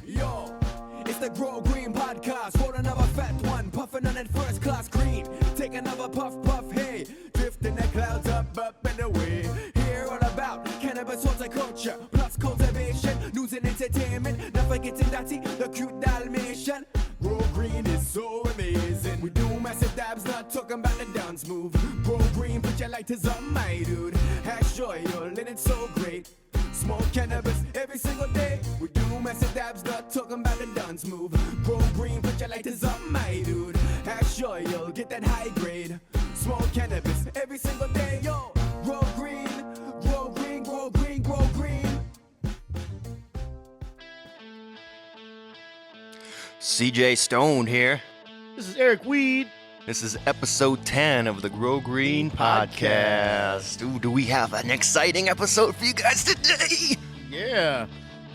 Yo, it's the Grow Green Podcast. Roll another fat one, puffin' on that first class green. Take another puff, puff, hey. Drifting the clouds up and away. Hear all about cannabis horticulture, plus cultivation, news and entertainment. Not forgetting Datty, the cute Dalmatian. Grow Green is so amazing. We do massive dabs, not talking about the dance move. Grow Green, put your lighters up, my dude. Hash joyful, and it's so great. Smoke cannabis every single day. We do massive dabs, not talking about the dance move. Grow Green, put your lighters up, my dude. Hash joyful, get that high grade. Smoke cannabis every single day, yo. Grow Green, grow green, grow green, grow green. CJ Stone here. This is Eric Weed. This is episode 10 of the Grow Green Podcast. Ooh, do we have an exciting episode for you guys today? Yeah.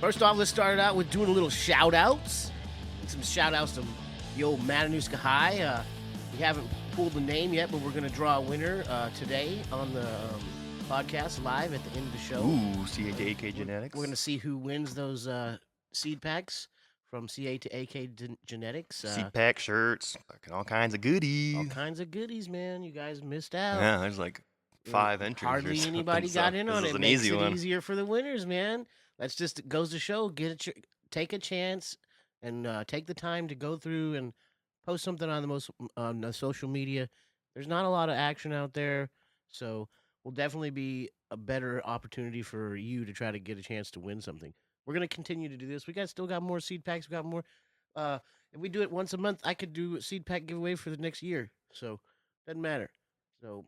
First off, let's start out with doing a little shout-outs. Some shout-outs to the old Matanuska High. We haven't pulled the name yet, but we're going to draw a winner today on the podcast live at the end of the show. Ooh, CA to AK Genetics. We're going to see who wins those seed packs from CA to AK Genetics. Seed pack, shirts, all kinds of goodies. All kinds of goodies, man. You guys missed out. Yeah, there's like 5 entries. Hardly anybody got in on it. An Makes easy it one. easier for the winners, man. That's just it goes to show. Take a chance and take the time to go through and post something on the social media. There's not a lot of action out there, so will definitely be a better opportunity for you to try to get a chance to win something. We're gonna continue to do this. Still got more seed packs. We got more. If we do it once a month, I could do a seed pack giveaway for the next year. So doesn't matter. So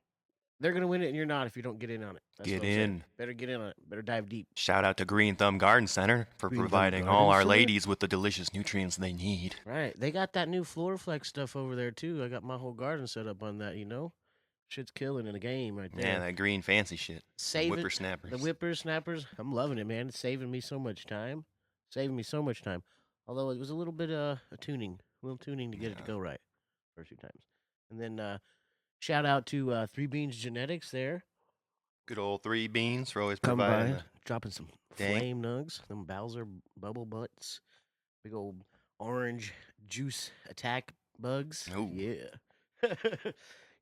they're gonna win it, and you're not if you don't get in on it. That's Get what I'm saying. in. Better get in on it. Better dive deep. Shout out to Green Thumb Garden Center for Green Thumb providing Garden all our Center? ladies with the delicious nutrients they need. Right. They got that new Floraflex stuff over there too. I got my whole garden set up on that. Shit's killing in the game right there. Yeah, that green fancy shit. Save it. Whippersnappers. The whippersnappers. I'm loving it, man. It's saving me so much time. Although it was a little bit a little tuning to get it to go right first few times. And then shout out to Three Beans Genetics there. Good old Three Beans for always Come providing. by, dropping some Dang. flame nugs, them Bowser bubble butts, big old orange juice attack bugs. Ooh. Yeah.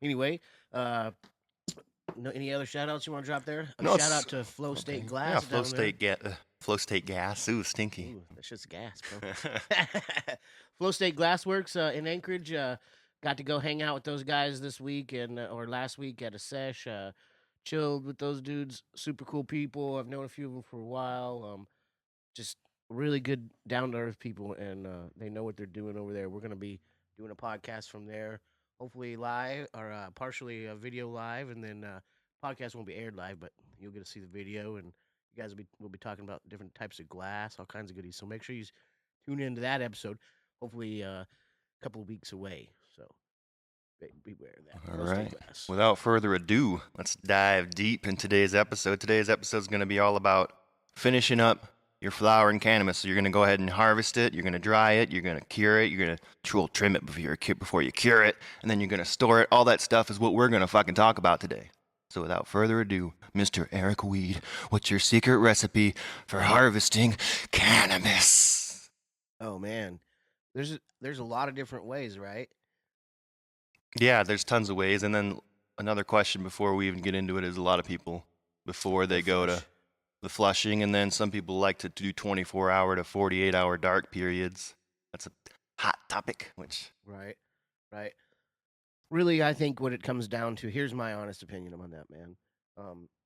Anyway, any other shout outs you want to drop there? No, Shout out to Flow State Glass. Yeah, Flow State Gas. Ooh, stinky. Ooh, that's just gas, bro. Flow State Glassworks in Anchorage. Got to go hang out with those guys this week or last week at a sesh. Chilled with those dudes. Super cool people. I've known a few of them for a while. Just really good, down to earth people, and they know what they're doing over there. We're gonna be doing a podcast from there, hopefully live or partially video live, and then podcast won't be aired live, but you'll get to see the video, and you guys will be talking about different types of glass, all kinds of goodies. So make sure you tune into that episode. Hopefully a couple of weeks away. So beware of that. All Flow State right. Glass. Without further ado, let's dive deep in today's episode. Today's episode is going to be all about finishing up your flower and cannabis. So you're going to go ahead and harvest it. You're going to dry it. You're going to cure it. You're going to trim it before you cure it. And then you're going to store it. All that stuff is what we're going to fucking talk about today. So without further ado, Mr. Eric Weed, what's your secret recipe for harvesting cannabis? Oh man, there's a lot of different ways, right? Yeah, there's tons of ways. And then another question before we even get into it is a lot of people, before they go to the flushing, and then some people like to do 24-hour to 48-hour dark periods. That's a hot topic, which... Right. Really, I think what it comes down to, here's my honest opinion on that, man.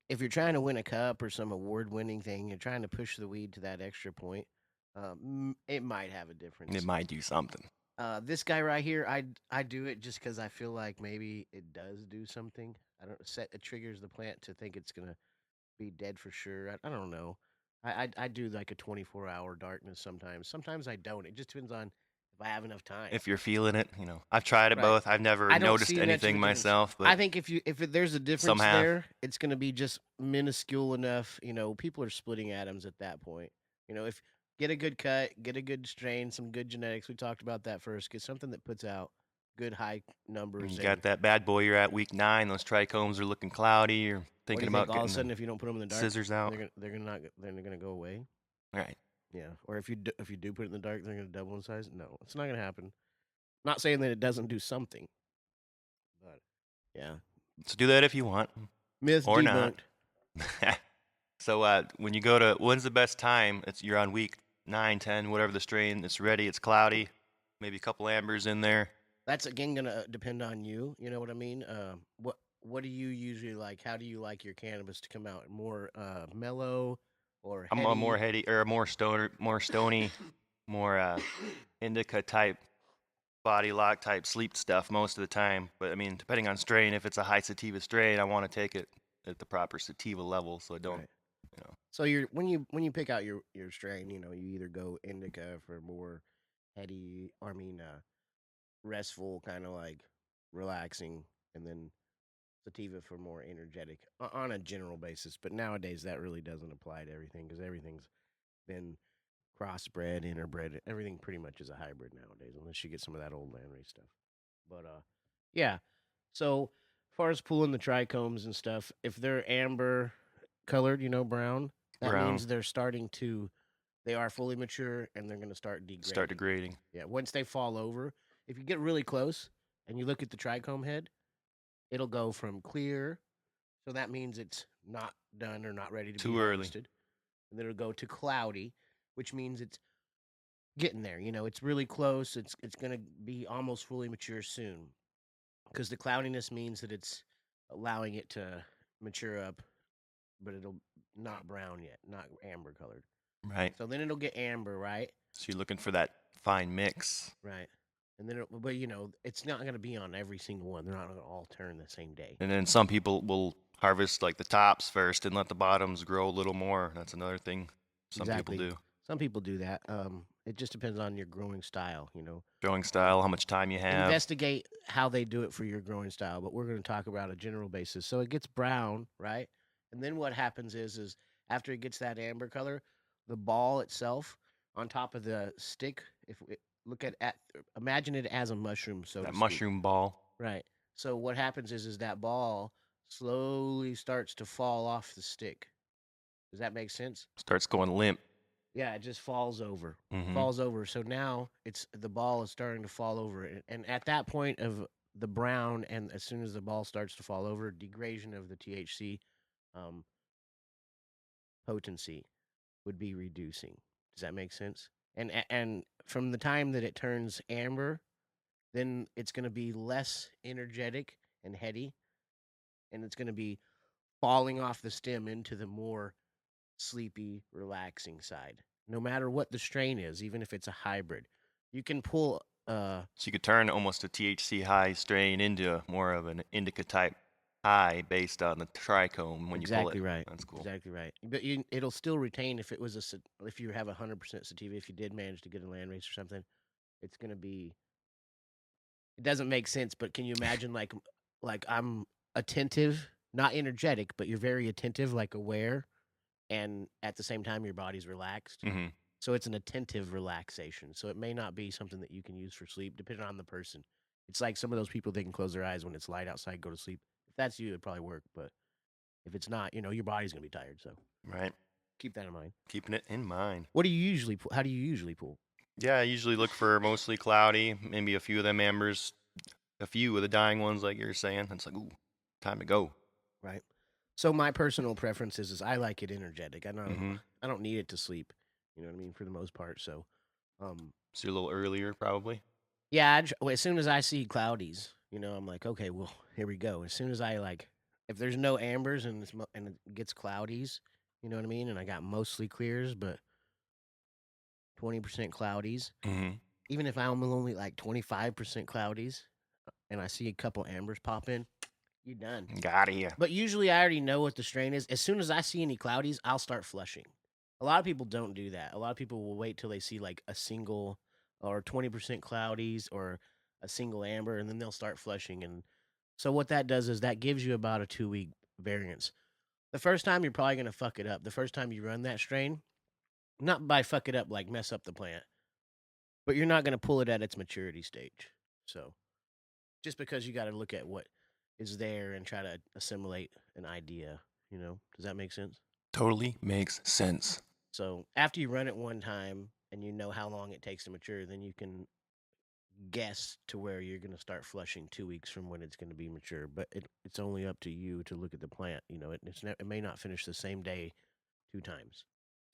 If you're trying to win a cup or some award-winning thing, you're trying to push the weed to that extra point, it might have a difference. It might do something. This guy right here, I do it just because I feel like maybe it does do something. It triggers the plant to think it's gonna be dead for sure. I don't know. I do like a 24-hour darkness sometimes. Sometimes I don't. It just depends on if I have enough time. If you're feeling it, I've tried it both. I've never I don't noticed see an extra anything difference. myself, but I think if there's a difference Some have. there, it's gonna be just minuscule enough. People are splitting atoms at that point. If get a good cut, get a good strain, some good genetics. We talked about that first. Get something that puts out good high numbers. you got that bad boy. You're at week 9. Those trichomes are looking cloudy. You're thinking about all of a getting sudden the if you don't put them in the dark, scissors out. they're gonna go away. Right. Yeah. Or if you do put it in the dark, they're gonna double in size. No, it's not gonna happen. Not saying that it doesn't do something, but yeah. So do that if you want, Myth or not. debunked. So when you go to, when's the best time? You're on week 9, 10, whatever the strain. It's ready. It's cloudy. Maybe a couple ambers in there. That's again gonna depend on you. You know what I mean? What do you usually like? How do you like your cannabis to come out? More mellow or I'm a more heady? heady or more stoner, more stony, more indica type, body lock type sleep stuff most of the time. But I mean, depending on strain, if it's a high sativa strain, I want to take it at the proper sativa level, so I don't, Right. you know. So you're when you pick out your strain, you know, you either go indica for more heady, or I mean, restful, kind of like relaxing, and then sativa for more energetic on a general basis. But nowadays, that really doesn't apply to everything because everything's been crossbred, interbred. Everything pretty much is a hybrid nowadays, unless you get some of that old landrace stuff. But yeah. So as far as pulling the trichomes and stuff, if they're amber colored, you know, brown, that Brown means they are fully mature and they're going to start start degrading. degrading. Yeah, once they fall over, if you get really close and you look at the trichome head, it'll go from clear, so that means it's not done or not ready to be Too early. harvested. And then it'll go to cloudy, which means it's getting there. You know, it's really close. It's going to be almost fully mature soon. Because the cloudiness means that it's allowing it to mature up, but it'll not brown yet, not amber colored. Right. So then it'll get amber, right? So you're looking for that fine mix. Right. And then, but you know, it's not going to be on every single one. They're not going to all turn the same day. And then some people will harvest like the tops first and let the bottoms grow a little more. That's another thing some Exactly. people do. Some people do that. It just depends on your growing style, you know. Growing style, how much time you have. Investigate how they do it for your growing style, but we're going to talk about a general basis. So it gets brown, right? And then what happens is after it gets that amber color, the ball itself on top of the stick, if we look at imagine it as a mushroom, so to That speak. mushroom ball. Right. So what happens is that ball slowly starts to fall off the stick. Does that make sense? Starts going limp. Yeah, it just falls over. Mhm. Falls over. So now it's the ball is starting to fall over, and at that point of the brown, and as soon as the ball starts to fall over, degradation of the THC um, potency would be reducing. Does that make sense? And from the time that it turns amber, then it's going to be less energetic and heady, and it's going to be falling off the stem into the more sleepy, relaxing side. No matter what the strain is, even if it's a hybrid, you can pull. So you could turn almost a THC high strain into more of an indica type high based on the trichome when you pull Exactly it. right. That's cool. Exactly right. But it'll still retain if it was if you have 100% sativa. If you did manage to get a land race or something, it's gonna be. It doesn't make sense, but can you imagine like I'm attentive, not energetic, but you're very attentive, like aware, and at the same time your body's relaxed. Hmm. So it's an attentive relaxation. So it may not be something that you can use for sleep, depending on the person. It's like some of those people, they can close their eyes when it's light outside, go to sleep. If that's you, it'd probably work. But if it's not, you know, your body's gonna be tired. So Right. keep that in mind. Keeping it in mind. What do you usually pull? How do you usually pull? Yeah, I usually look for mostly cloudy, maybe a few of them ambers, a few of the dying ones, like you're saying. It's like, ooh, time to go. Right. So my personal preference is I like it energetic. Hmm. I don't need it to sleep. You know what I mean, for the most part. So, So you're a little earlier, probably. yeah. As soon as I see cloudies, you know, I'm like, okay, well, here we go. As soon as I like, if there's no ambers and and it gets cloudies, you know what I mean, and I got mostly clears, but 20% cloudies. Hmm. Even if I'm only like 25% cloudies, and I see a couple ambers pop in, you done. Got it. But usually I already know what the strain is. As soon as I see any cloudies, I'll start flushing. A lot of people don't do that. A lot of people will wait till they see like a single or 20% cloudies or a single amber, and then they'll start flushing. And so what that does is that gives you about a 2 week variance. The first time you're probably going to fuck it up. The first time you run that strain, not by fuck it up like mess up the plant, but you're not going to pull it at its maturity stage. So just because you got to look at what is there and try to assimilate an idea, you know? Does that make sense? Totally makes sense. So after you run it one time and you know how long it takes to mature, then you can guess to where you're going to start flushing 2 weeks from when it's going to be mature. But it's only up to you to look at the plant. You know, it may not finish the same day 2 times.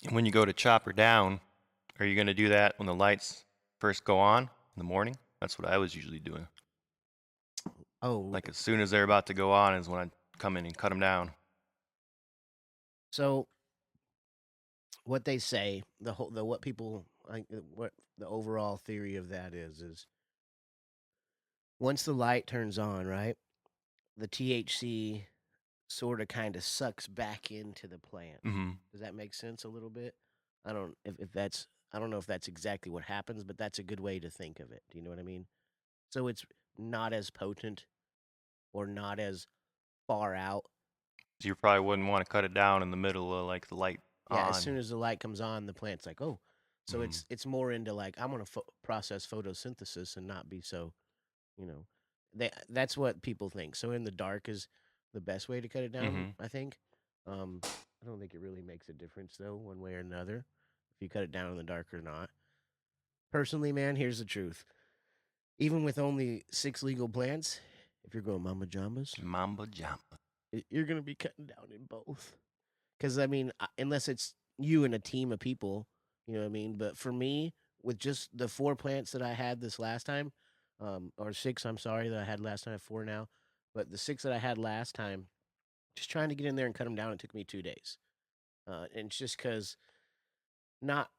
And when you go to chop her down, are you going to do that when the lights first go on in the morning? That's what I was usually doing. Oh, Like as soon as they're about to go on is when I come in and cut them down. so what they say, what people like, what the overall theory of that is once the light turns on, right, the THC sort of kind of sucks back into the plant. Mm-hmm. Does that make sense a little bit? I don't if that's I don't know if that's exactly what happens, but that's a good way to think of it. Do you know what I mean? So it's not as potent or not as far out. So you probably wouldn't want to cut it down in the middle of like the light Yeah, on. as soon as the light comes on, the plant's like, oh. So it's more into like I'm gonna process photosynthesis and not be so, you know, that's what people think. So in the dark is the best way to cut it down. Mhm. I think. I don't think it really makes a difference though, one way or another, if you cut it down in the dark or not. Personally, man, here's the truth. Even with only 6 legal plants, if you're going Mama Jambas, Mamba Jamba. you're gonna be cutting down in both. Because I mean, unless it's you and a team of people, you know what I mean. But for me, with just the 4 plants that I had this last time, or 6, I'm sorry, that I had last time. I have 4 now, but the 6 that I had last time, just trying to get in there and cut them down, it took me 2 days. And it's just because not.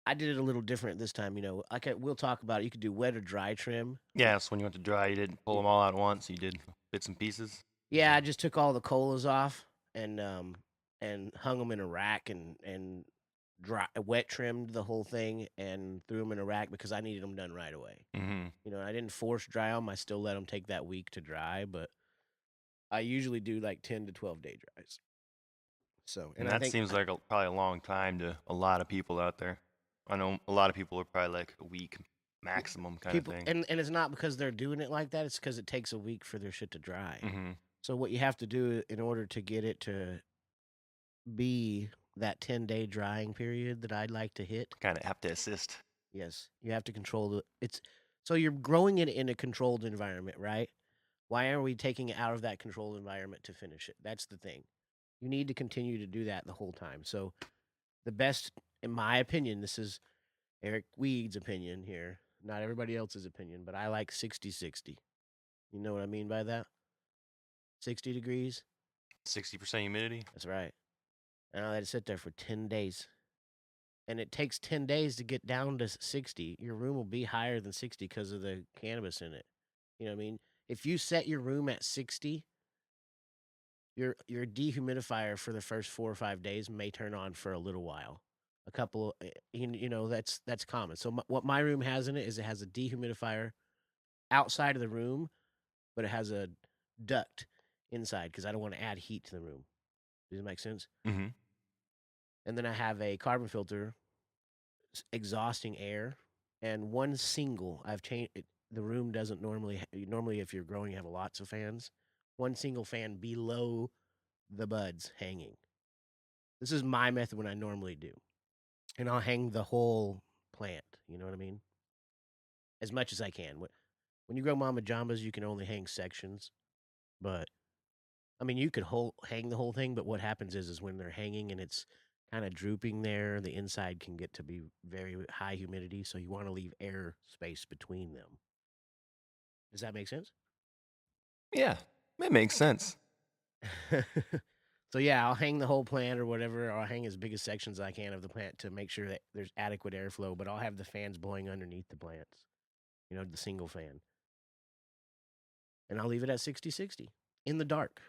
I did it a little different this time. You know, we'll talk about it. You could do wet or dry trim. Yeah, so when you went to dry, you didn't pull them all out at once. You did bits and pieces. Yeah, I just took all the colas off and hung them in a rack and dry wet trimmed the whole thing and threw them in a rack because I needed them done right away. Mm-hmm. You know, I didn't force dry them. I still let them take that week to dry, but I usually do like 10 to 12 day dries. So, And I that think seems like probably a long time to a lot of people out there. I know a lot of people are probably like a week maximum kind people of thing. and it's not because they're doing it like that. It's because it takes a week for their shit to dry. Mm-hmm. So what you have to do in order to get it to be that 10-day drying period that I'd like to hit. Kind of have to assist. Yes, you have to control so you're growing it in a controlled environment, right? Why are we taking it out of that controlled environment to finish it? That's the thing. You need to continue to do that the whole time. So the best, in my opinion, this is Eric Weed's opinion here, not everybody else's opinion, but I like 60-60. You know what I mean by that? 60 degrees. 60% humidity. That's right. And I let it sit there for 10 days. And it takes 10 days to get down to 60. Your room will be higher than 60 because of the cannabis in it. You know what I mean? If you set your room at 60, your dehumidifier for the first 4 or 5 days may turn on for a little while. A couple, you know, that's common. So what my room has in it is it has a dehumidifier outside of the room, but it has a duct inside because I don't want to add heat to the room. Does it make sense? Mm-hmm. And then I have a carbon filter exhausting air, and one single. I've changed it. The room doesn't normally if you're growing you have lots of fans. One single fan below the buds hanging. This is my method when I normally do, and I'll hang the whole plant. You know what I mean? As much as I can. When you grow mama jambas, you can only hang sections, but I mean you could hang the whole thing. But what happens is when they're hanging and it's kind of drooping there, the inside can get to be very high humidity, so you want to leave air space between them. Does that make sense? Yeah, it makes sense. So yeah, I'll hang the whole plant or whatever, or I'll hang as big as sections as I can of the plant to make sure that there's adequate airflow, but I'll have the fans blowing underneath the plants. You know, the single fan. And I'll leave it at 60-60 in the dark.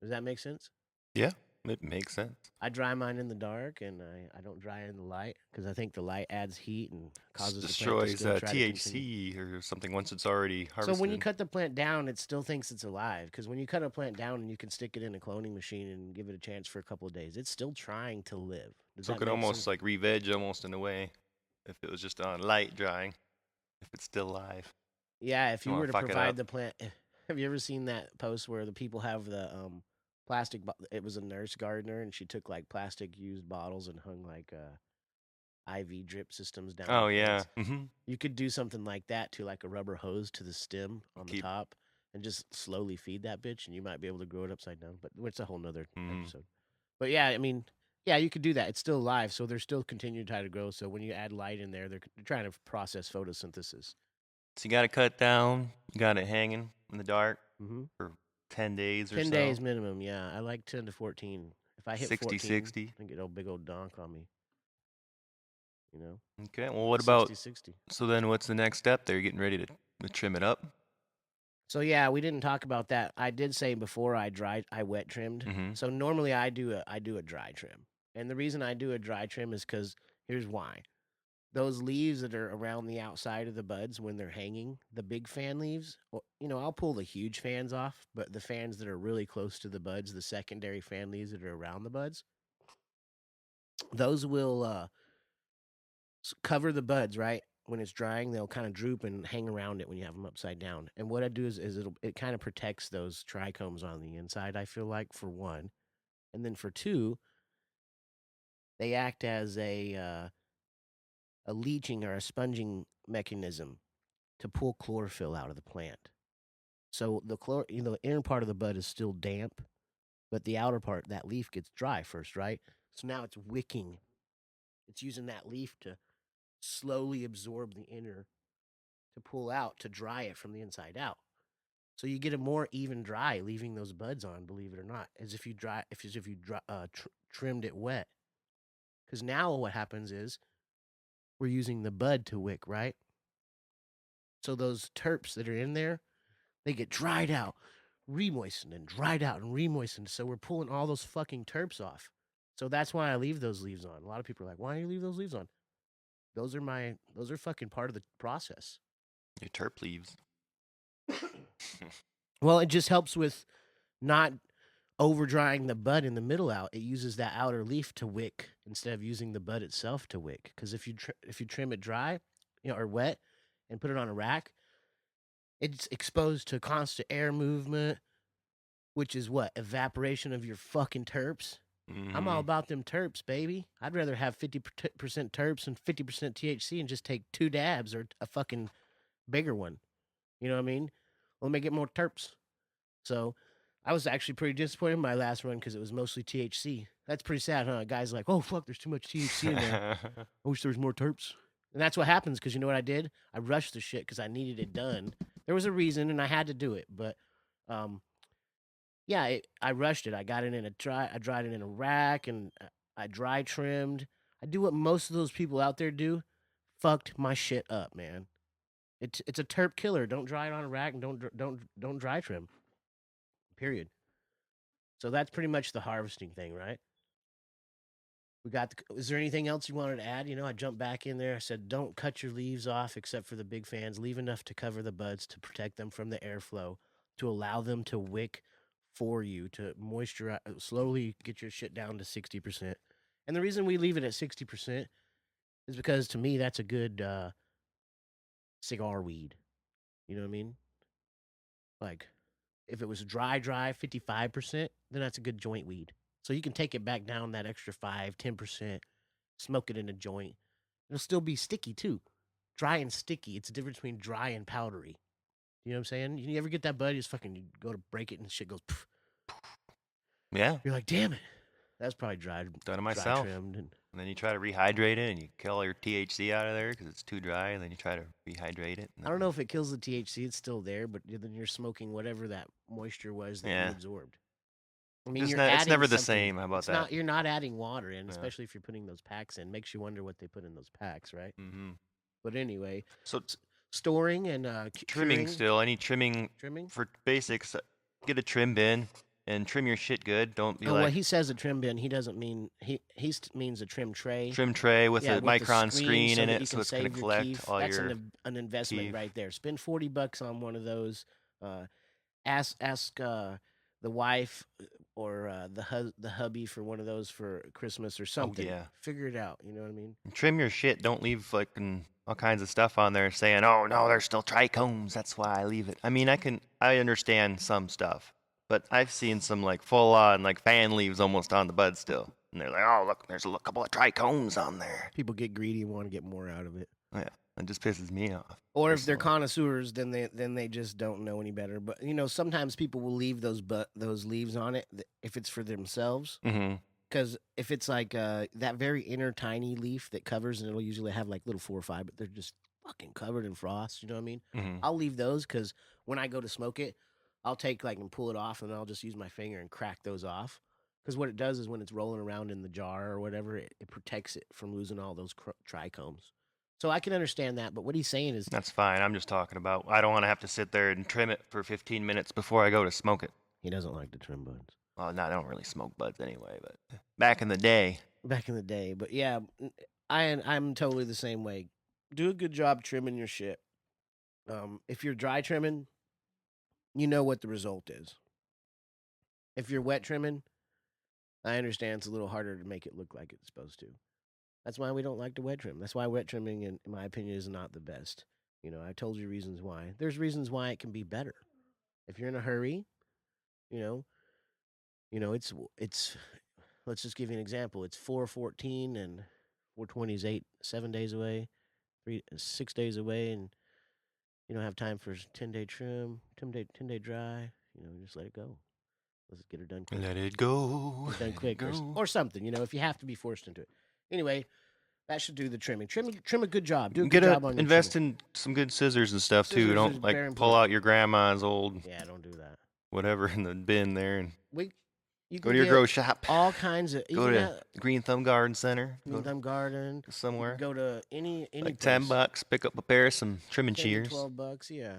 Does that make sense? Yeah, it makes sense. I dry mine in the dark, and I don't dry it in the light because I think the light adds heat and causes the plant to Destroys still try to continue. THC or something once it's already So harvested. when you cut the plant down, it still thinks it's alive. Because when you cut a plant down and you can stick it in a cloning machine and give it a chance for a couple of days, it's still trying to live. Does So it that could make almost sense? like re-veg almost in a way if it was just on light drying, if it's still alive. Yeah, if You you wanna were to fuck it provide up. the plant, have you ever seen that post where the people have It was a nurse gardener, and she took like plastic used bottles and hung like IV drip systems down Oh the yeah. fence. You could do something like that to like a rubber hose to the stem on the Keep. top, and just slowly feed that bitch, and you might be able to grow it upside down. But it's a whole nother episode. But yeah, I mean, yeah, you could do that. It's still alive, so they're still continuing to try to grow. So when you add light in there, they're trying to process photosynthesis. So you got to cut down. You got it hanging in the dark Mm-hmm. for 10 days or 10 so. days minimum, yeah. I like 10 to 14. If I hit 60, 14, 60. I get a big old donk on me. You know? Okay. Well, what 60, about? 60. So then, what's the next step? They're getting ready to trim it up. So yeah, we didn't talk about that. I did say before I wet trimmed. Mm-hmm. So normally I do a dry trim. And the reason I do a dry trim is cuz here's why. Those leaves that are around the outside of the buds when they're hanging, the big fan leaves, I'll pull the huge fans off, but the fans that are really close to the buds, the secondary fan leaves that are around the buds, those will cover the buds, right? When it's drying, they'll kind of droop and hang around it when you have them upside down. And what I do is it kind of protects those trichomes on the inside, I feel like, for one. And then for two, they act as a leaching or a sponging mechanism to pull chlorophyll out of the plant. So the inner part of the bud is still damp, but the outer part, that leaf gets dry first, right? So now it's wicking. It's using that leaf to slowly absorb the inner to pull out to dry it from the inside out. So you get a more even dry, leaving those buds on. Believe it or not, as if you trimmed it wet. Because now what happens is we're using the bud to wick, right? So those terps that are in there, they get dried out, remoistened, and dried out and remoistened. So we're pulling all those fucking terps off. So that's why I leave those leaves on. A lot of people are like, "Why do you leave those leaves on?" Those are fucking part of the process. Your terp leaves. Well, it just helps with not over drying the bud in the middle out. It uses that outer leaf to wick instead of using the bud itself to wick. Because if you trim it dry, or wet, and put it on a rack, it's exposed to constant air movement, which is what evaporation of your fucking terps. I'm all about them terps, baby. I'd rather have 50% terps and 50% THC and just take 2 dabs or a fucking bigger one. You know what I mean? Let me get more terps. So I was actually pretty disappointed in my last run because it was mostly THC. That's pretty sad, huh? Guys like, oh, fuck, there's too much THC in there. I wish there was more terps. And that's what happens because you know what I did? I rushed the shit because I needed it done. There was a reason and I had to do it. But yeah, I rushed it. I got it in I dried it in a rack and I dry trimmed. I do what most of those people out there do. Fucked my shit up, man. It's a terp killer. Don't dry it on a rack and don't dry trim. Period. So that's pretty much the harvesting thing, right? Is there anything else you wanted to add? I jumped back in there. I said, don't cut your leaves off except for the big fans. Leave enough to cover the buds to protect them from the airflow, to allow them to wick for you, to moisturize, slowly get your shit down to 60%. And the reason we leave it at 60% is because to me, that's a good cigar weed. You know what I mean? Like, if it was dry, 55%, then that's a good joint weed. So you can take it back down that extra 5-10%, smoke it in a joint. It'll still be sticky too. Dry and sticky. It's a difference between dry and powdery. You know what I'm saying? You ever get that bud? You just fucking go to break it and shit goes. Poof. Yeah. You're like, damn it. That's probably dried. Done it myself. Dry trimmed and then you try to rehydrate it and you kill all your THC out of there because it's too dry. And then you try to rehydrate it. I don't know if it kills the THC. It's still there, but then you're smoking whatever that moisture was that you absorbed. I mean, it's never the same. How about that? You're not adding water in, especially if you're putting those packs in. Makes you wonder what they put in those packs, right? Mm-hmm. But anyway, so storing and trimming still. Any trimming Trimming for basics? Get a trim bin and trim your shit good. Don't be well, he says a trim bin. He doesn't mean means a trim tray. Trim tray with a micron screen in it, so it's going to collect all That's your. an investment keef. right there. Spend $40 on one of those. Ask the wife or the hubby for one of those for Christmas or something. Oh, yeah. Figure it out. You know what I mean? Trim your shit. Don't leave all kinds of stuff on there saying, "Oh no, there's still trichomes. That's why I leave it." I mean, I understand some stuff, But I've seen some like full on like fan leaves almost on the bud still, and they're like, oh look, there's a couple of dry cones on there. People get greedy and want to get more out of it. Oh, yeah, it just pisses me off. Or if they're personally. connoisseurs, then they just don't know any better. But sometimes people will leave those leaves on it if it's for themselves. Mm-hmm. Because if it's like that very inner tiny leaf that covers, and it'll usually have like little 4 or 5, but they're just fucking covered in frost. You know what I mean? Mm-hmm. I'll leave those because when I go to smoke it, I'll take like and pull it off, and I'll just use my finger and crack those off. Because what it does is when it's rolling around in the jar or whatever, it protects it from losing all those trichomes. So I can understand that, but what he's saying is That's fine. I'm just talking about I don't want to have to sit there and trim it for 15 minutes before I go to smoke it. he doesn't like to trim buds. Well, no, I don't really smoke buds anyway, but back in the day, Back in the day, but yeah, I'm totally the same way. Do a good job trimming your shit. If you're dry trimming, you know what the result is. If you're wet trimming, I understand it's a little harder to make it look like it's supposed to. That's why we don't like to wet trim. That's why wet trimming, in my opinion, is not the best. I told you reasons why. There's reasons why it can be better. If you're in a hurry, you know, it's. Let's just give you an example. It's 4:14 and 4:20 is 7 days away, 6 days away, and you don't have time for 10-day trim, 10-day dry. Just let it go. Let's get it done quick. let it go. Get it done let it quick, go. or something. If you have to be forced into it. Anyway, that should do the trimming. Trim a good job. Do a Get good job on your invest trimming. in some good scissors and stuff too. Scissors is Don't very like important. pull out your grandma's old Yeah, don't do that. whatever in the bin there and You go can to your get grow shop. all kinds of. Go to Green Thumb Garden Center. Green Thumb Garden. Somewhere. Go to any Like place. $10, pick up a pair of some trimming 10 to shears. $12, yeah.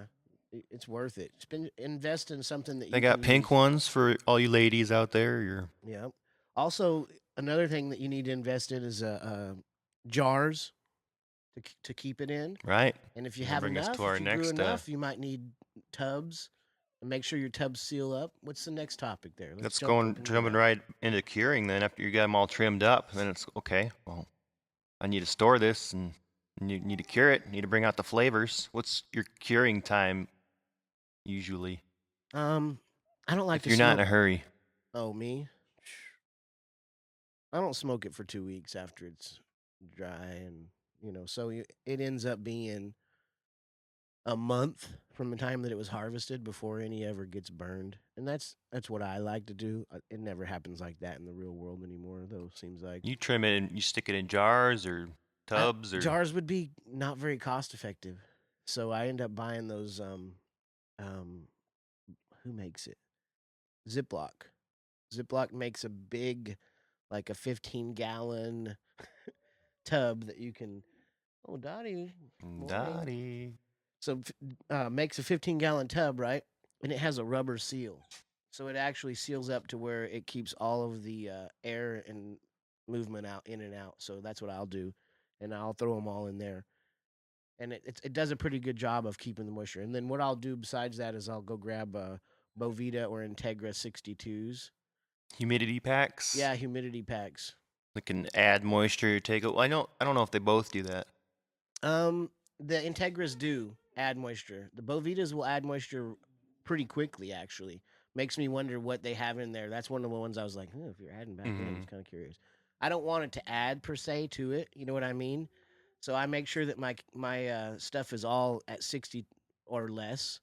It's worth it. Invest in something that you They got can pink use. ones for all you ladies out there. Yeah. Also, another thing that you need to invest in is jars to keep it in. Right. And if you That'll have bring us enough, to our if you grew next, enough, you might need tubs. And make sure your tubs seal up. What's the next topic there? That's jump up into jumping that. right into curing. Then after you got them all trimmed up, then it's okay. Well, I need to store this, and you need to cure it. Need to bring out the flavors. What's your curing time usually? I don't like If to you're smoke. not in a hurry. Oh, me? I don't smoke it for 2 weeks after it's dry, and so it ends up being a month from the time that it was harvested before any ever gets burned, and that's what I like to do. It never happens like that in the real world anymore, though. It seems like You trim it and you stick it in jars or tubs or jars would be not very cost effective, so I end up buying those. Who makes it? Ziploc. Ziploc makes a big, like a 15-gallon tub that you can. Oh, Dottie. morning. Dottie. So makes a 15-gallon tub, right? And it has a rubber seal. So it actually seals up to where it keeps all of the air and movement out, in and out. So that's what I'll do. And I'll throw them all in there. And it does a pretty good job of keeping the moisture. And then what I'll do besides that is I'll go grab Bovita or Integra 62s. Humidity packs. Yeah, humidity packs. That can add moisture. Take it. I don't know if they both do that. The Integras do add moisture. The Bovitas will add moisture pretty quickly, actually. Makes me wonder what they have in there. That's one of the ones I was like, if you're adding back in, I was kind of curious. I don't want it to add per se to it. You know what I mean? So I make sure that my stuff is all at 60 or less,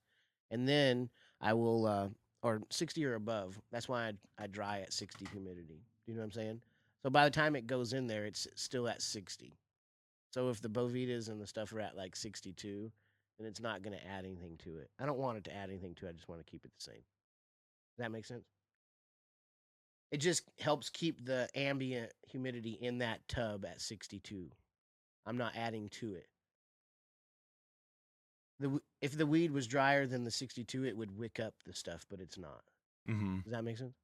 and then I will or 60 or above. That's why I dry at 60 humidity. You know what I'm saying? So by the time it goes in there, it's still at 60. So if the Bovitas and the stuff are at like 62, then it's not going to add anything to it. I don't want it to add anything to it. I just want to keep it the same. Does that make sense? It just helps keep the ambient humidity in that tub at 62. I'm not adding to it. If the weed was drier than the 62, it would wick up the stuff, but it's not. Mm-hmm. Does that make sense?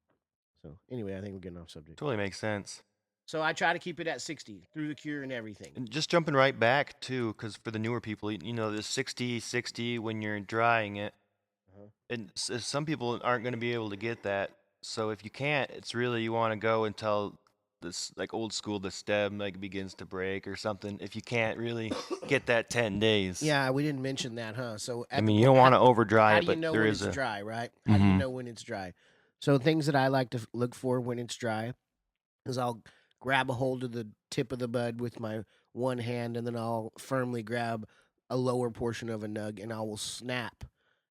So anyway, I think we're getting off subject. Totally makes sense. So I try to keep it at 60 through the cure and everything. And just jumping right back too, because for the newer people, the 60 when you're drying it, and some people aren't going to be able to get that. So if you can't, it's really you want to go until this like old school, the stem like begins to break or something. If you can't really get that 10 days. Yeah, we didn't mention that, huh? So I mean, you don't want to over dry how it, do you but know there when is it's a dry, right? How do you know when it's dry? So things that I like to look for when it's dry is I'll grab a hold of the tip of the bud with my one hand, and then I'll firmly grab a lower portion of a nug, and I will snap,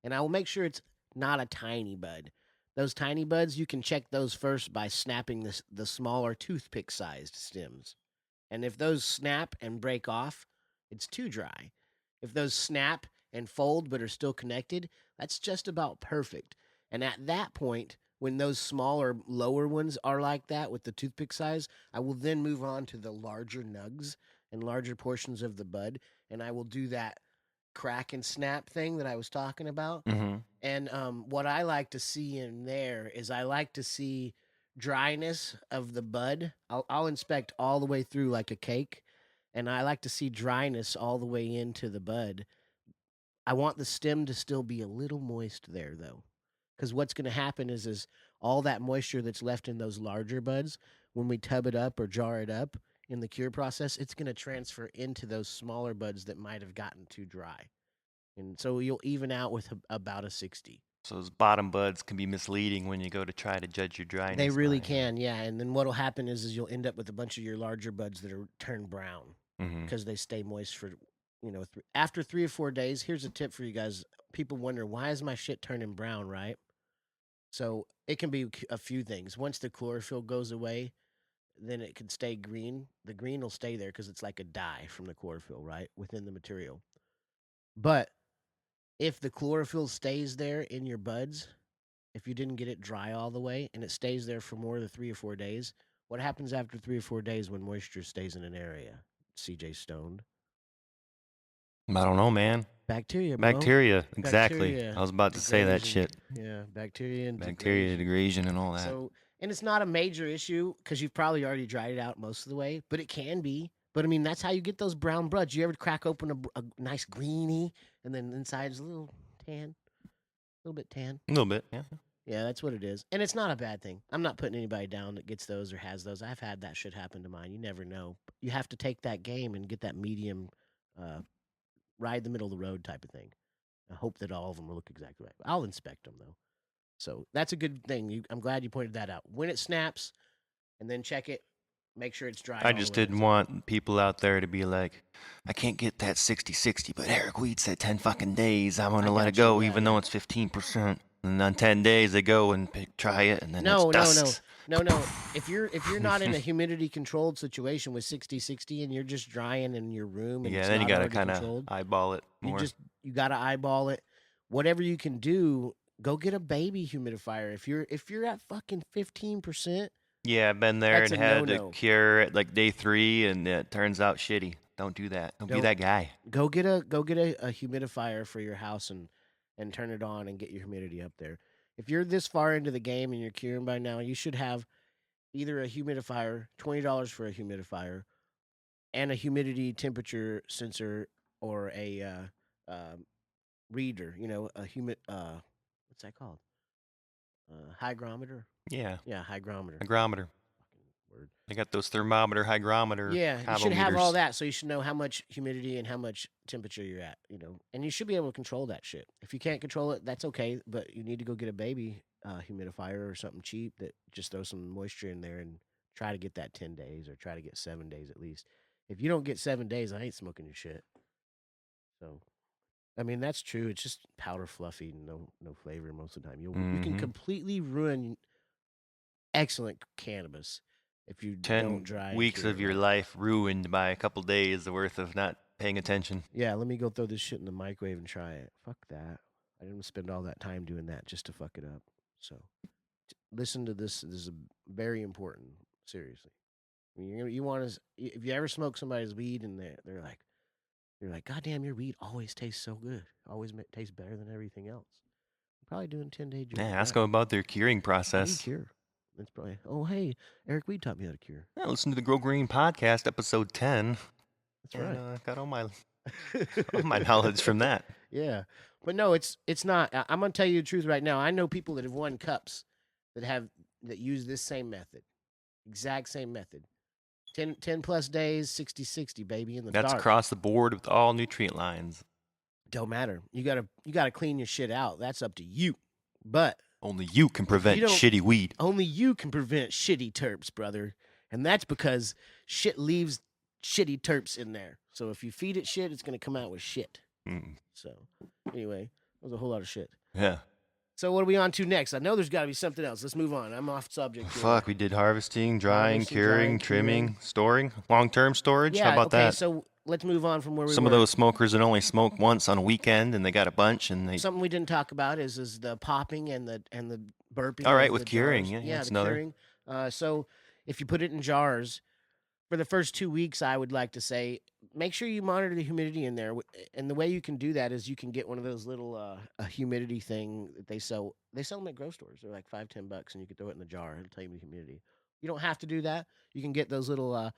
and I will make sure it's not a tiny bud. Those tiny buds, you can check those first by snapping the smaller toothpick-sized stems. And if those snap and break off, it's too dry. If those snap and fold but are still connected, that's just about perfect. And at that point, when those smaller, lower ones are like that with the toothpick size, I will then move on to the larger nugs and larger portions of the bud. And I will do that crack and snap thing that I was talking about. Mm-hmm. And what I like to see in there is I like to see dryness of the bud. I'll inspect all the way through like a cake, and I like to see dryness all the way into the bud. I want the stem to still be a little moist there though, because what's going to happen is all that moisture that's left in those larger buds, when we tub it up or jar it up in the cure process, it's going to transfer into those smaller buds that might have gotten too dry. And so you'll even out with about a 60. So those bottom buds can be misleading when you go to try to judge your dryness. They really by, can, yeah. And then what'll happen is you'll end up with a bunch of your larger buds that are turned brown Mm-hmm. because they stay moist for, after 3 or 4 days. Here's a tip for you guys. People wonder, why is my shit turning brown, right? So it can be a few things. Once the chlorophyll goes away, then it can stay green. The green will stay there because it's like a dye from the chlorophyll, right, within the material. But if the chlorophyll stays there in your buds, if you didn't get it dry all the way and it stays there for more than 3 or 4 days, what happens after 3 or 4 days when moisture stays in an area? CJ Stoned. I don't know, man. Bacteria, bro. Bacteria, exactly. Bacteria I was about to say that degradation. shit. Yeah, bacteria and Bacteria degradation. degradation and all that. So, and it's not a major issue because you've probably already dried it out most of the way, but it can be. But I mean, that's how you get those brown buds. You ever crack open a nice greeny and then inside is a little tan, a little bit tan? A little bit, yeah. Yeah, that's what it is. And it's not a bad thing. I'm not putting anybody down that gets those or has those. I've had that shit happen to mine. You never know. You have to take that game and get that medium, ride the middle of the road type of thing. I hope that all of them will look exactly right. I'll inspect them though. So that's a good thing. I'm glad you pointed that out. When it snaps, and then check it, make sure it's dry. I just didn't want people out there to be like, I can't get that 60-60, but Eric Weed said 10 fucking days. I'm going to let it go, even though it's 15%. And on 10 days, they go and try it, and then it's dust. No. If you're not in a humidity controlled situation with 60-60 and you're just drying in your room, and Yeah, it's then you not got to already kind of controlled, eyeball it more. you got to eyeball it. Whatever you can do, go get a baby humidifier. If you're at fucking 15%, Yeah, I've been there that's and a had no-no. to cure at like day 3, and it turns out shitty. Don't do that. Don't be that guy. go get a humidifier for your house and turn it on and get your humidity up there. If you're this far into the game and you're curing by now, you should have either a humidifier, $20 for a humidifier, and a humidity temperature sensor or a reader. A what's that called? Hygrometer. Yeah, Yeah, hygrometer. hygrometer. Fucking word. They got those thermometer, hygrometer. Yeah, you should have all hypometers. that, so you should know how much humidity and how much temperature you're at. And you should be able to control that shit. If you can't control it, that's okay, but you need to go get a baby humidifier or something cheap that just throws some moisture in there and try to get that 10 days or try to get 7 days at least. If you don't get 7 days, I ain't smoking your shit. So, I mean, that's true. It's just powder fluffy, no flavor most of the time. You can Mhm. completely ruin excellent cannabis if you 10 don't dry and weeks cure of it your right. life ruined by a couple days worth of not paying attention. Yeah, let me go throw this shit in the microwave and try it. Fuck that. I didn't spend all that time doing that just to fuck it up. So, listen to this. This is very important. Seriously. I mean, you want to, if you ever smoke somebody's weed and they're like, you're like, God damn, your weed always tastes so good. Always tastes better than everything else. I'm probably doing 10-day joint. Yeah, ask them about their curing How do you process. cure? That's probably, oh, hey, Eric Weed taught me how to cure. Yeah, listen to the Grow Green podcast, episode 10. That's right. Got all my knowledge from that. Yeah, but no, it's not. I'm gonna tell you the truth right now. I know people that have won cups that use this same method, exact same method. 10 plus days, 60-60, baby, in the That's dark. across the board with all nutrient lines. Don't matter. You gotta clean your shit out. That's up to you. But Only you can prevent don't- shitty weed. Only you can prevent shitty terps, brother. And that's because shit leaves shitty terps in there. So if you feed it shit, it's going to come out with shit. Mm. So anyway, that was a whole lot of shit. Yeah. So what are we on to next? I know there's got to be something else. Let's move on. I'm off subject here. Fuck, we did harvesting, drying, Harvesting, curing, drying, trimming, curing. storing, long-term storage. Yeah, How about okay, that? so let's move on from where we Some were. of those smokers that only smoke once on a weekend, and they got a bunch, and they. Something we didn't talk about is the popping and the burping. All right, of with the curing, jars. yeah, that's the another. curing. So if you put it in jars, for the first 2 weeks, I would like to say make sure you monitor the humidity in there. And the way you can do that is you can get one of those little a humidity thing that they sell. They sell them at grocery stores. They're like $5-10, and you can throw it in the jar. It'll tell you the humidity. You don't have to do that. You can get those little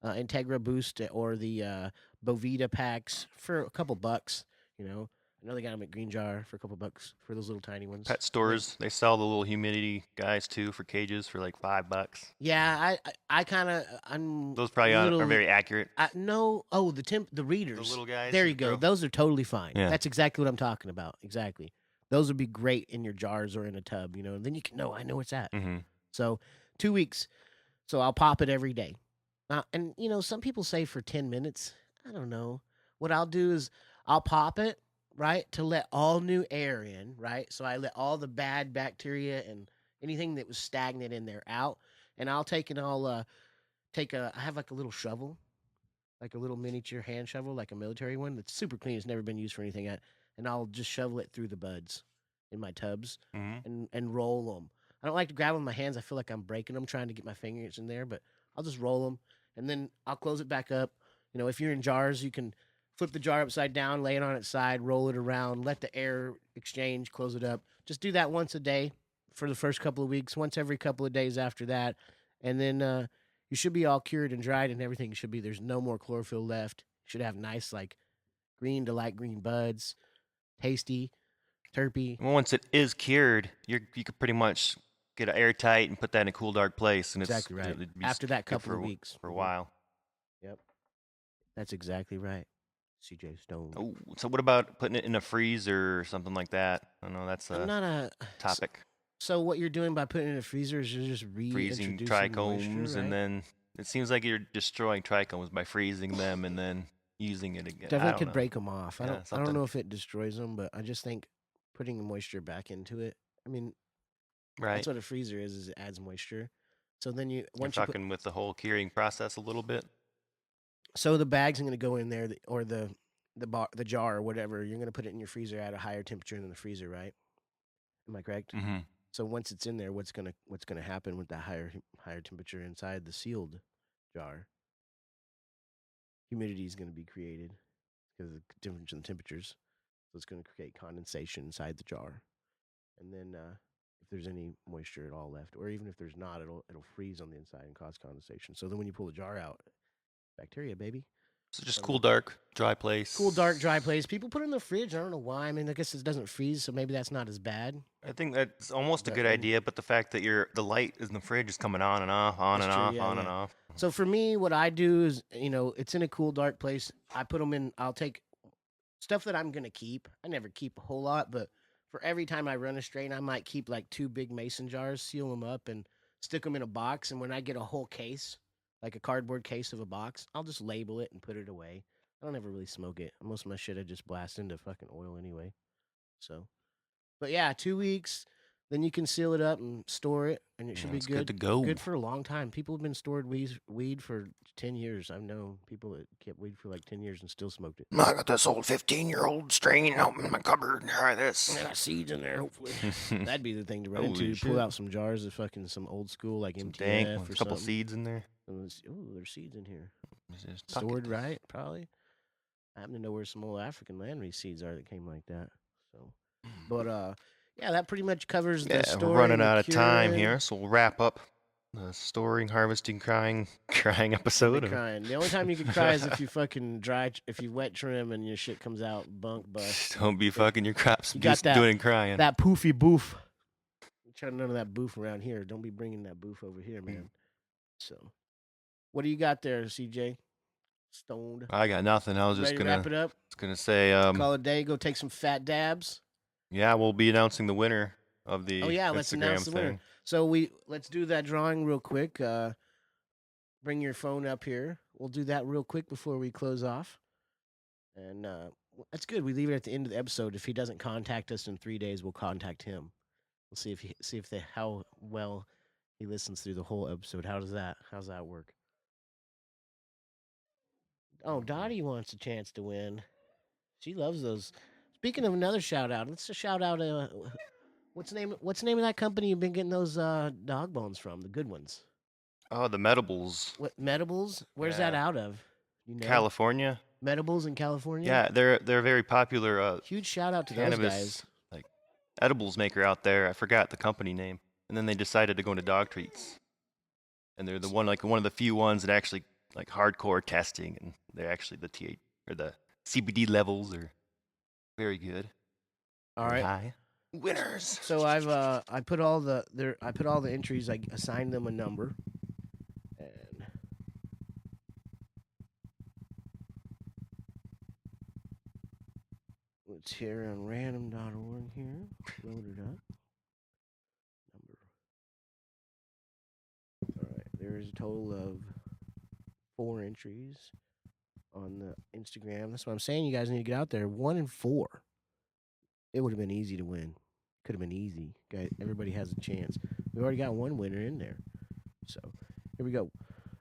Integra Boost or the Bovita packs for a couple bucks. You know, I know they got them at Green Jar for a couple bucks for those little tiny ones. Pet stores, they sell the little humidity guys too for cages for like $5. Yeah, I kind of I'm Those probably little, are very accurate. no. Oh, the readers. The little guys. There you go. throw. Those are totally fine. Yeah. That's exactly what I'm talking about. Exactly. Those would be great in your jars or in a tub. You know, and then you can know. I know it's at. Mhm. So 2 weeks. So I'll pop it every day. And you know, some people say for 10 minutes. I don't know. What I'll do is I'll pop it, right, to let all new air in, right? So I let all the bad bacteria and anything that was stagnant in there out. And I'll take and I'll I have like a little shovel, like a little miniature hand shovel, like a military one that's super clean. It's never been used for anything yet. And I'll just shovel it through the buds in my tubs Mhm. and roll them. I don't like to grab them with my hands. I feel like I'm breaking them trying to get my fingers in there, but I'll just roll them and then I'll close it back up. You know, if you're in jars, you can flip the jar upside down, lay it on its side, roll it around, let the air exchange, close it up. Just do that once a day for the first couple of weeks, once every couple of days after that. And then you should be all cured and dried and everything should be. There's no more chlorophyll left. You should have nice, like, green to light green buds, tasty, terpy. Well, once it is cured, you could pretty much get it airtight and put that in a cool, dark place, and Exactly right. it'd be After that good couple for of a- weeks. for a while. Yep. That's exactly right. CJ Stone. Oh, so what about putting it in a freezer or something like that? I know that's I'm a not a topic. So what you're doing by putting it in a freezer is you're just Freezing reintroducing trichomes, moisture, right? and then it seems like you're destroying trichomes by freezing them and then using it again. I definitely don't could know. break them off. Yeah, I don't something. know if it destroys them, but I just think putting the moisture back into it. I mean, Right. that's what a freezer is it adds moisture. So then You're once you put, talking with the whole curing process a little bit. so the bag's going to go in there or the jar or whatever. You're going to put it in your freezer at a higher temperature than the freezer, right? Am I correct? Mm-hmm. So once it's in there, what's gonna happen with that higher temperature inside the sealed jar? Humidity is going to be created because of the difference in temperatures. So it's going to create condensation inside the jar, and then if there's any moisture at all left, or even if there's not, it'll freeze on the inside and cause condensation. So then when you pull the jar out, bacteria, baby. So just cool, dark, dry place. Cool, dark, dry place. People put it in the fridge. I don't know why. I mean, I guess it doesn't freeze, so maybe that's not as bad. I think that's almost a But good then- idea, but the fact that the light in the fridge is coming on and off, on That's and true, off, yeah, on yeah. and off. So for me, what I do is, you know, it's in a cool, dark place. I put them in. I'll take stuff that I'm gonna keep. I never keep a whole lot, but for every time I run a strain, I might keep like 2 big mason jars, seal them up, and stick them in a box. And when I get a whole case, like a cardboard case of a box, I'll just label it and put it away. I don't ever really smoke it. Most of my shit I just blast into fucking oil anyway. So, but yeah, 2 weeks. Then you can seal it up and store it, and it should be it's good. good to go. Good for a long time. People have been stored weed for 10 years. I've known people that kept weed for like 10 years and still smoked it. I got this old 15-year-old strain out in my cupboard. Try this. I got seeds in there, hopefully. That'd be the thing to run Holy into. shit. Pull out some jars of fucking some old school like Some MTF dank, or a couple something. seeds in there. Oh, there's seeds in here. Just tuck it. Stored right, probably. I happen to know where some old African land seeds are that came like that. So, but yeah, that pretty much covers the Yeah, story. we're running out of time here, so we'll wrap up the storing, harvesting, crying episode. of- Crying. The only time you can cry is if you fucking if you wet trim and your shit comes out bunk bust. Don't be fucking your crops You got just that- doing crying. That poofy boof. Trying none of that boof around here. Don't be bringing that boof over here, man. So, what do you got there, CJ? Stoned. I got nothing. I was just Ready to wrap gonna it up? say Call it a day. Go take some fat dabs. yeah, we'll be announcing the winner of the Oh yeah, let's announce Instagram the winner. thing. So let's do that drawing real quick. Bring your phone up here. We'll do that real quick before we close off. And that's good. We leave it at the end of the episode. If he doesn't contact us in 3 days, we'll contact him. We'll see how well he listens through the whole episode. How's that work? Oh, Dottie wants a chance to win. She loves those. Speaking of another shout out, let's just shout out. What's the name of that company you've been getting those dog bones from? The good ones. Oh, the Medibles. What Medibles? Where's that out of? You know? California. Medibles in California. Yeah, they're a very popular Huge shout out to cannabis those guys. like edibles maker out there. I forgot the company name. And then they decided to go into dog treats. And they're one of the few ones that actually like hardcore testing, and they're actually the CBD levels are very good. All very right. high. Winners. So I put all the entries. I assigned them a number. And let's hear on random.org here. Load it up. Number. All right. There's a total of 4 entries on the Instagram. That's what I'm saying. You guys need to get out there. 1 and 4. It would have been easy to win. Could have been easy. Guys, everybody has a chance. We already got 1 winner in there. So here we go.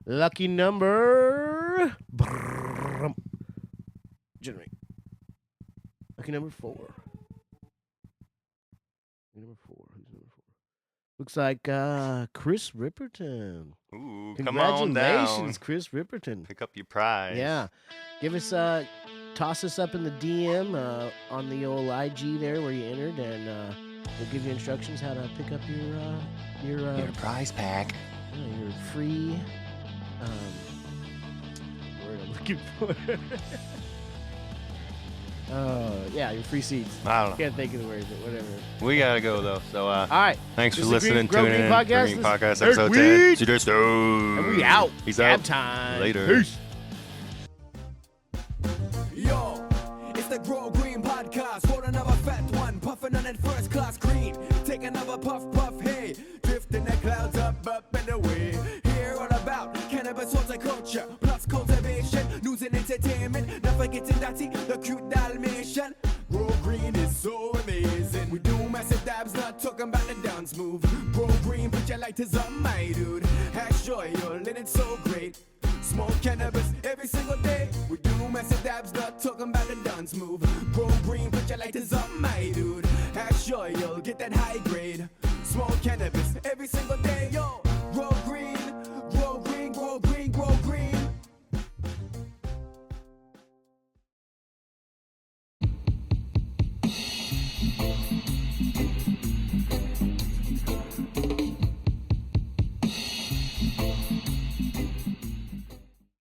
Lucky number. Generate. Lucky number 4. Number 4. Who's number 4? Looks like Chris Ripperton. Ooh, come on down. Congratulations, Chris Ripperton. Pick up your prize. Yeah. Give us toss us up in the DM on the old IG there where you entered, and we'll give you instructions how to pick up your prize pack. your free word I'm looking for. Your free seats. I don't know. Can't think of the word, but whatever. We gotta go though. So All right. thanks for This is the listening, Grow tuning Green in. Podcast. Green This Podcast is episode Third 10. See you soon. And we out. Peace Dab out. time. Later. Peace. Yo, it's the Grow Green Podcast. Roll another fat one, puffing on it first class green. Take another puff, hey. Drifting the clouds up and away. Hear all about cannabis, horticulture, plus cultivation, news and entertainment. Not forgetting the cute Dalmatian. Grow Green is so amazing. We do massive dabs, not talking about the dance move. Grow Green, put your lighters on, my dude. Hash joy, and it's so great. Smoke cannabis every single day. We do massive dabs, not talking about the dance move. Grow Green, put your lighters on, my dude. Hash joy, you'll get that high grade. Smoke cannabis every single day, yo.